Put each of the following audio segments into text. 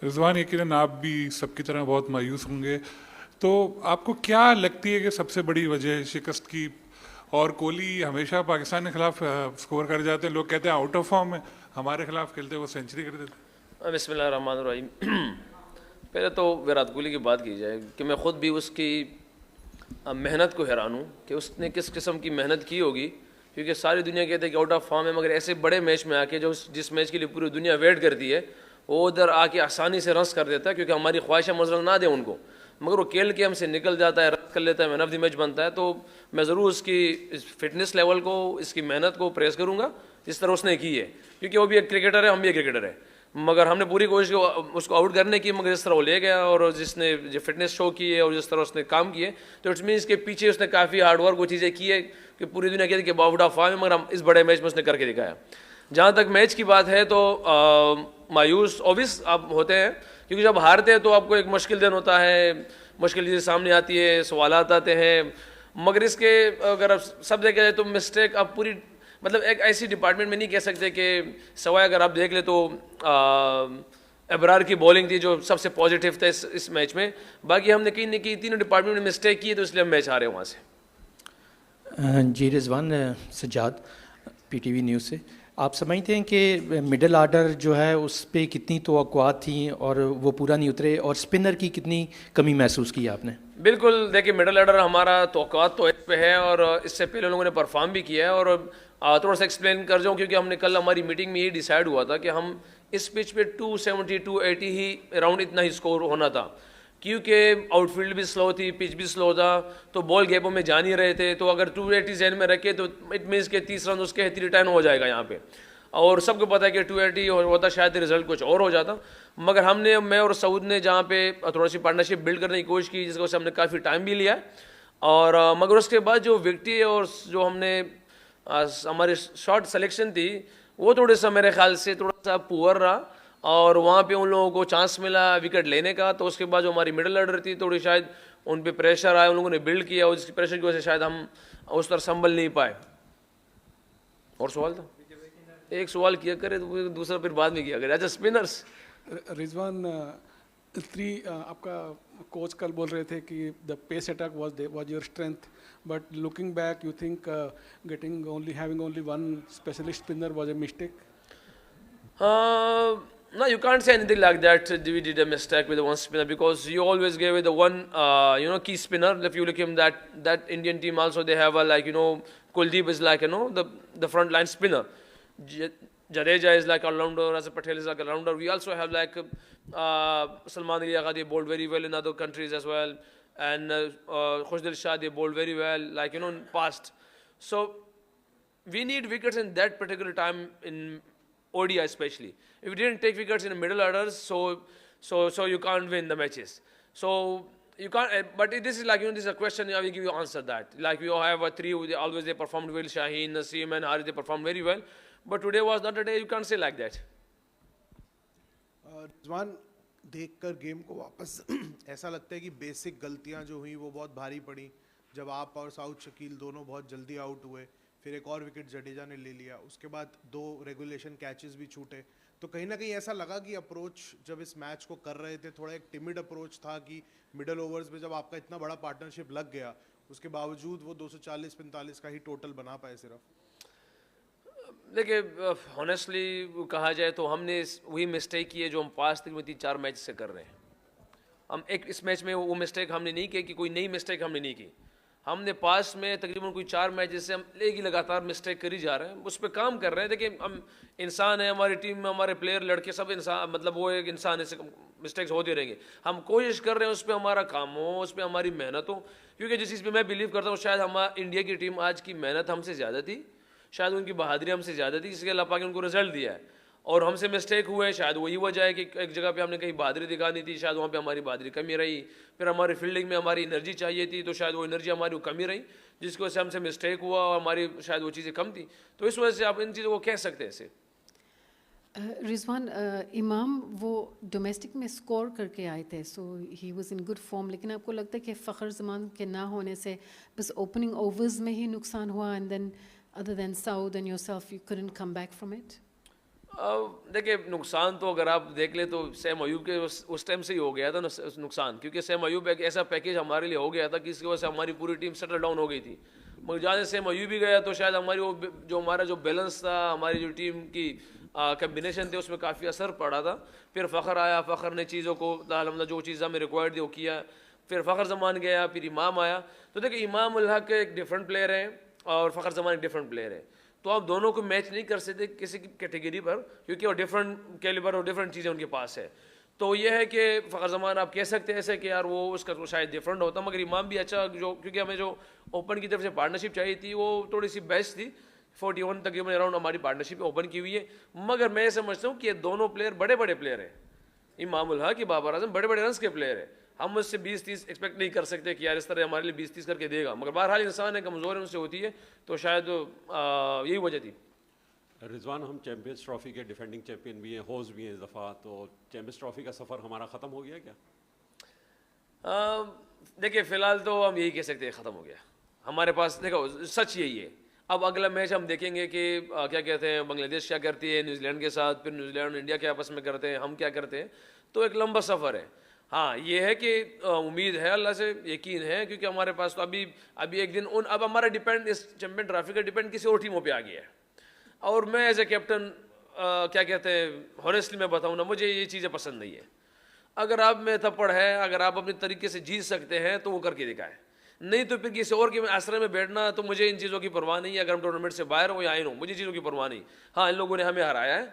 رضوان یقیناً آپ بھی سب کی طرح بہت مایوس ہوں گے، تو آپ کو کیا لگتی ہے کہ سب سے بڑی وجہ شکست کی؟ اور کوہلی ہمیشہ پاکستان کے خلاف سکور کر جاتے ہیں، لوگ کہتے ہیں آؤٹ آف فارم ہے، ہمارے خلاف کھیلتے وہ سینچری کر دیتے. بسم اللہ الرحمن الرحیم. پہلے تو ویرات کوہلی کی بات کی جائے کہ میں خود بھی اس کی محنت کو حیران ہوں کہ اس نے کس قسم کی محنت کی ہوگی، کیونکہ ساری دنیا کہتے ہیں کہ آؤٹ آف فارم ہے، مگر ایسے بڑے میچ میں آ کے جس میچ کے لیے پوری دنیا ویٹ کرتی ہے وہ ادھر آ کے آسانی سے رنس کر دیتا ہے، کیونکہ ہماری خواہشیں مزل نہ دیں ان کو، مگر وہ کھیل کے ہم سے نکل جاتا ہے، رن کر لیتا ہے، مین آف دی میچ بنتا ہے. تو میں ضرور اس کی فٹنس لیول کو، اس کی محنت کو پریز کروں گا جس طرح اس نے کی ہے، کیونکہ وہ بھی ایک کرکٹر ہے، ہم بھی ایک کرکٹر ہیں، مگر ہم نے پوری کوشش اس کو آؤٹ کرنے کی، مگر جس طرح وہ لے گیا اور جس نے جو فٹنس شو کی ہے اور جس طرح اس نے کام کیے، تو اٹس مینس کے پیچھے اس نے کافی ہارڈ ورک وہ چیزیں کی ہے کہ پوری دنیا کہتی ہے کہ آؤٹ آف فارم ہے، مگر ہم اس بڑے میچ میں اس نے کر کے دکھایا. جہاں تک میچ کی بات ہے تو مایوس اوبیس آپ ہوتے ہیں، کیونکہ جب ہارتے ہیں تو آپ کو ایک مشکل دن ہوتا ہے، مشکل چیزیں سامنے آتی ہے، سوالات آتے ہیں، مگر اس کے اگر آپ سب دیکھا جائے تو مسٹیک آپ پوری مطلب ایک ایسی ڈپارٹمنٹ میں نہیں کہہ سکتے کہ سوائے اگر آپ دیکھ لیں تو ابرار کی بولنگ تھی جو سب سے پازیٹیو تھا اس میچ میں، باقی ہم نے کہیں نہ کہیں تینوں ڈپارٹمنٹ میں مسٹیک کی ہے، تو اس لیے ہم میچ ہارے وہاں سے. جی Rizwan, Sajjad P T V news سے. آپ سمجھتے ہیں کہ مڈل آرڈر جو ہے اس پہ کتنی توقعات تھیں اور وہ پورا نہیں اترے، اور اسپنر کی کتنی کمی محسوس کی آپ نے؟ بالکل، دیکھیے مڈل آرڈر ہمارا توقعات تو اس پہ ہے، اور اس سے پہلے لوگوں نے پرفارم بھی کیا ہے، اور تھوڑا سا ایکسپلین کر جاؤں کیونکہ ہم نے کل ہماری میٹنگ میں یہ ڈیسائیڈ ہوا تھا کہ ہم اس پچ پہ 270 280 ہی اراؤنڈ اتنا ہی اسکور ہونا تھا، کیونکہ آؤٹ فیلڈ بھی سلو تھی، پچ بھی سلو تھا، تو بال گیپوں میں جا نہیں رہے تھے. تو اگر 280 ذہن میں رکھے تو اٹ مینس کہ 30 رن اس کے 310 ہو جائے گا یہاں پہ، اور سب کو پتا ہے کہ 280 ہوتا شاید رزلٹ کچھ اور ہو جاتا. مگر ہم نے، میں اور سعود نے جہاں پہ تھوڑا سی پارٹنرشپ بلڈ کرنے کی کوشش کی، جس کو ہم نے کافی ٹائم بھی لیا، اور مگر اس کے بعد جو وکٹی اور جو ہم نے ہماری شارٹ سلیکشن تھی وہ تھوڑے سا میرے خیال سے تھوڑا سا پور رہا، اور وہاں پہ ان لوگوں کو چانس ملا وکٹ لینے کا. تو اس کے بعد جو ہماری مڈل آرڈر تھی تھوڑی شاید ان پہ پریشر آیا، ان لوگوں نے بلڈ کیا، اور اس پریشر کی وجہ سے شاید ہم اس طرح سنبھل نہیں پائے. اور سوال تھا ایک سوال کیا کرے تو دوسرا پھر بعد میں کیا کرے. اچھا اسپنرس. رضوان، آپ کا کوچ کل بول رہے تھے کہ the pace attack was your strength, but looking back you think getting only having only one specialist spinner was a mistake? No, you can't say anything like that. We did a mistake with the one spinner because you always gave it the one, key spinner. If you look at that Indian team also, they have Kuldeep is like the front line spinner. Jadeja is like all-rounder, Rasa Patel is like all-rounder. We also have like Salman Ali Agha, they bowled very well in other countries as well, and Khushdil Shah, they bowled very well, in past. So we need wickets in that particular time in ODI especially. If you didn't take wickets in the middle orders, so you can't win the matches. So you can't. But this is this is a question. I will give you answer that. Like we have three. They performed well. Shaheen, Naseem, and Harith, they performed very well. But today was not a day. You can't say like that. رضوان، دیکھ کر game کو واپس ایسا لگتا ہے کہ basic غلطیاں جو ہوئیں وہ بہت بھاری پڑیں. جب آپ اور سعود شکیل دونوں بہت جلدی آؤٹ ہوئے، پھر ایک اور وکٹ جڈیجا نے لے لیا، اس کے بعد 2 ریگولیشن کیچز بھی چھوٹے، تو کہیں نہ کہیں ایسا لگا کہ اپروچ جب اس میچ کو کر رہے تھے تھوڑا ایک ٹیمڈ اپروچ تھا کہ مڈل اوورز میں جب آپ کا اتنا بڑا پارٹنرشپ لگ گیا اس کے باوجود وہ 240-45 کا ہی ٹوٹل بنا پائے صرف. دیکھیے ہانیسٹلی کہا جائے تو ہم نے وہی مسٹیک کی ہے جو ہم پاس تک میں 3-4 میچ سے کر رہے ہیں. ہم ایک اس میچ میں وہ مسٹیک ہم نے نہیں کی کہ کوئی نئی مسٹیک ہم نے نہیں کی. ہم نے پاس میں تقریباً کوئی 4 میچ جیسے ہم لگاتار مسٹیک کری جا رہے ہیں، اس پہ کام کر رہے ہیں. دیکھیں ہم انسان ہیں، ہماری ٹیم میں ہمارے پلیئر لڑکے سب انسان، مطلب وہ ایک انسان ہے، مسٹیکس ہوتے رہیں گے. ہم کوشش کر رہے ہیں اس پہ ہمارا کام ہو، اس پہ ہماری محنت ہو، کیونکہ جس چیز پہ میں بلیو کرتا ہوں شاید ہمارا انڈیا کی ٹیم آج کی محنت ہم سے زیادہ تھی، شاید ان کی بہادری ہم سے زیادہ تھی، اس کے اللہ پاک نے ان کو رزلٹ دیا ہے. اور ہم سے مسٹیک ہوئے، شاید وہی وجہ ہے کہ ایک جگہ پہ ہم نے کہیں بہادری دکھانی تھی، شاید وہاں پہ ہماری بہادری کمی رہی. پھر ہماری فیلڈنگ میں ہماری انرجی چاہیے تھی، تو شاید وہ انرجی ہماری کمی رہی، جس کی وجہ سے ہم سے مسٹیک ہوا اور ہماری شاید وہ چیزیں کم تھیں. تو اس وجہ سے آپ ان چیزوں کو کہہ سکتے ہیں ایسے. رضوان، امام وہ ڈومیسٹک میں اسکور کر کے آئے تھے، so he was in good form, لیکن آپ کو لگتا ہے کہ فخر زمان کے نہ ہونے سے بس اوپننگ اوورز میں ہی نقصان ہوا، اینڈ دین ادر دین سعود and yourself you couldn't come back from it? دیکھیں نقصان تو اگر آپ دیکھ لیں تو سیم ایوب کے اس ٹائم سے ہی ہو گیا تھا نقصان, کیونکہ سیم ایوب ایک ایسا پیکیج ہمارے لیے ہو گیا تھا کہ اس کی وجہ سے ہماری پوری ٹیم سیٹل ڈاؤن ہو گئی تھی. مگر جہاں سے سیم ایوب بھی گیا تو شاید ہماری وہ جو ہمارا جو بیلنس تھا, ہماری جو ٹیم کی کمبینیشن تھی, اس میں کافی اثر پڑا تھا. پھر فخر آیا, فخر نے چیزوں کو الحمدللہ جو چیز ہمیں ریکوائرڈ تھی وہ کیا. پھر فخر زمان گیا, پھر امام آیا. تو دیکھیں امام الحق ایک ڈفرینٹ پلیئر ہے اور فخر زمان ایک ڈفرینٹ پلیئر ہے, تو آپ دونوں کو میچ نہیں کر سکتے کسی کیٹیگری پر, کیونکہ وہ ڈفرینٹ کیلیبر اور ڈفرینٹ چیزیں ان کے پاس ہے. تو یہ ہے کہ فخر زمان آپ کہہ سکتے ہیں ایسے کہ یار وہ اس کا شاید ڈفرینٹ ہوتا, مگر امام بھی اچھا, جو کیونکہ ہمیں جو اوپن کی طرف سے پارٹنرشپ چاہیے تھی وہ تھوڑی سی بیسٹ تھی. 41 تقریباً اراؤنڈ ہماری پارٹنرشپ اوپن کی ہوئی ہے. مگر میں سمجھتا ہوں کہ یہ دونوں پلیئر بڑے بڑے پلیئر ہیں. امام الحق کی بابر اعظم بڑے بڑے رنس کے پلیئر ہیں. ہم اس سے 20-30 ایکسپیکٹ نہیں کر سکتے کہ یار اس طرح ہمارے لیے 20-30 کر کے دے گا, مگر بہرحال انسان ہے, کمزور ان سے ہوتی ہے, تو شاید یہی وجہ تھی. رضوان, ہم چیمپئنز ٹرافی کے ڈیفینڈنگ چیمپئن بھی ہیں, ہوسٹ بھی ہیں اس دفعہ, تو چیمپئنز ٹرافی کا سفر ہمارا ختم ہو گیا کیا؟ دیکھیں فی الحال تو ہم یہی کہہ سکتے ہیں ختم ہو گیا ہمارے پاس. دیکھو سچ یہی ہے. اب اگلا میچ ہم دیکھیں گے کہ کیا کہتے ہیں بنگلہ دیش کیا کرتی ہے نیوزی لینڈ کے ساتھ, پھر نیوزی لینڈ اور انڈیا کے آپس میں کرتے ہیں, ہم کیا کرتے ہیں, تو ایک لمبا سفر ہے. ہاں یہ ہے کہ امید ہے, اللہ سے یقین ہے, کیونکہ ہمارے پاس تو ابھی ایک دن اب ہمارا ڈیپینڈ اس چیمپئن ٹرافی کا ڈیپینڈ کسی اور ٹیموں پہ آ گیا ہے. اور میں ایز اے کیپٹن کیا کہتے ہیں ہانیسٹلی میں بتاؤں نا, مجھے یہ چیزیں پسند نہیں ہے. اگر آپ میں تھپڑ ہے, اگر آپ اپنے طریقے سے جیت سکتے ہیں تو وہ کر کے دکھائیں, نہیں تو پھر کسی اور کے آسرے میں بیٹھنا, تو مجھے ان چیزوں کی پرواہ نہیں ہے. اگر ہم ٹورنامنٹ سے باہر ہوں یا آئے ہوں, مجھے چیزوں کی پرواہ نہیں. ہاں ان لوگوں نے ہمیں ہرایا ہے,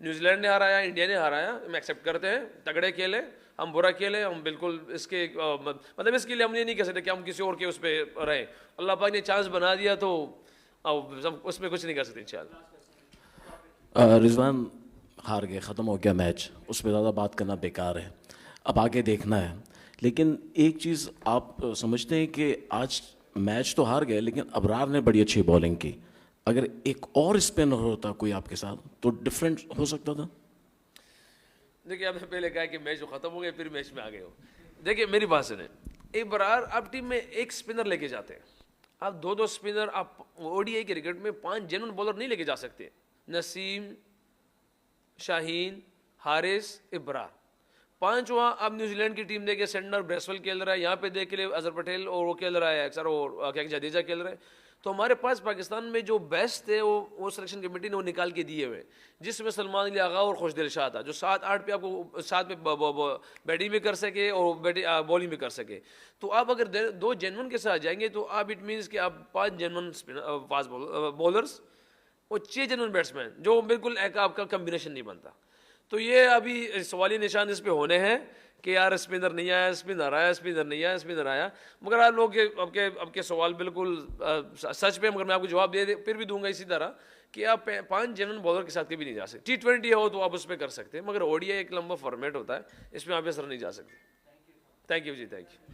نیوزی لینڈ نے ہرایا, انڈیا نے ہرایا, ہم ایکسیپٹ کرتے ہیں. تگڑے کھیلے, ہم برا کھیلے, ہم بالکل اس کے مطلب اس کے لیے ہم یہ نہیں کہہ سکتے کہ ہم کسی اور کے اس پہ رہیں. اللہ پاک نے چانس بنا دیا تو اس میں کچھ نہیں کر سکتے انشاءاللہ. رضوان, ہار گئے, ختم ہو گیا میچ, اس پہ زیادہ بات کرنا بیکار ہے, اب آگے دیکھنا ہے. لیکن ایک چیز آپ سمجھتے ہیں کہ آج میچ تو ہار گئے, لیکن ابرار نے بڑی اچھی بالنگ کی. اگر ایک اور اسپنر ہوتا کوئی آپ کے ساتھ تو ڈفرینٹ ہو سکتا تھا. دیکھیے آپ نے پہلے کہا کہ میچ ختم ہو گئے پھر میچ میں آ گئے ہو. دیکھیے میری بات سنیں, ابرار آپ ٹیم میں ایک اسپنر لے کے جاتے ہیں, آپ دو اسپنر, آپ او ڈی آئی کے کرکٹ میں 5 جینون بالر نہیں لے کے جا سکتے. نسیم, شاہین, حارث, ابرار, 5 وہاں. اب نیوزی لینڈ کی ٹیم دیکھے, سینڈر بریسول کھیل رہا ہے, یہاں پہ دیکھ لے اظہر پٹیل اور وہ کھیل رہا ہے اکثر, اور کیا جڈیجہ کھیل رہے ہیں. تو ہمارے پاس پاکستان میں جو بیسٹ تھے وہ سلیکشن کمیٹی نے وہ نکال کے دیے ہوئے, جس میں سلمان علی آغا اور خوش دل شاہ تھا, جو 7-8 پہ آپ کو ساتھ میں بیٹنگ بھی کر سکے اور بالنگ بھی کر سکے. تو آپ اگر 2 جینون کے ساتھ جائیں گے تو آپ اٹ مینس کہ آپ 5 جینون فاسٹ بولرس اور 6 جینون بیٹسمین, جو بالکل ایک آپ کا کمبینیشن نہیں بنتا. تو یہ ابھی سوالی نشان اس پہ ہونے ہیں کہ یار اسپنر نہیں آیا, اسپنر آیا, اسپنر نہیں آیا, اسپنر آیا. مگر آپ لوگ اب کے سوال بالکل سچ پہ, مگر میں آپ کو جواب پھر بھی دوں گا اسی طرح کہ آپ 5 جنرل بالر کے ساتھ کبھی نہیں جا سکتے. T20 ہو تو آپ اس پہ کر سکتے ہیں, مگر ODI ایک لمبا فارمیٹ ہوتا ہے, اس میں آپ اس طرح نہیں جا سکتے. تھینک یو جی, تھینک یو.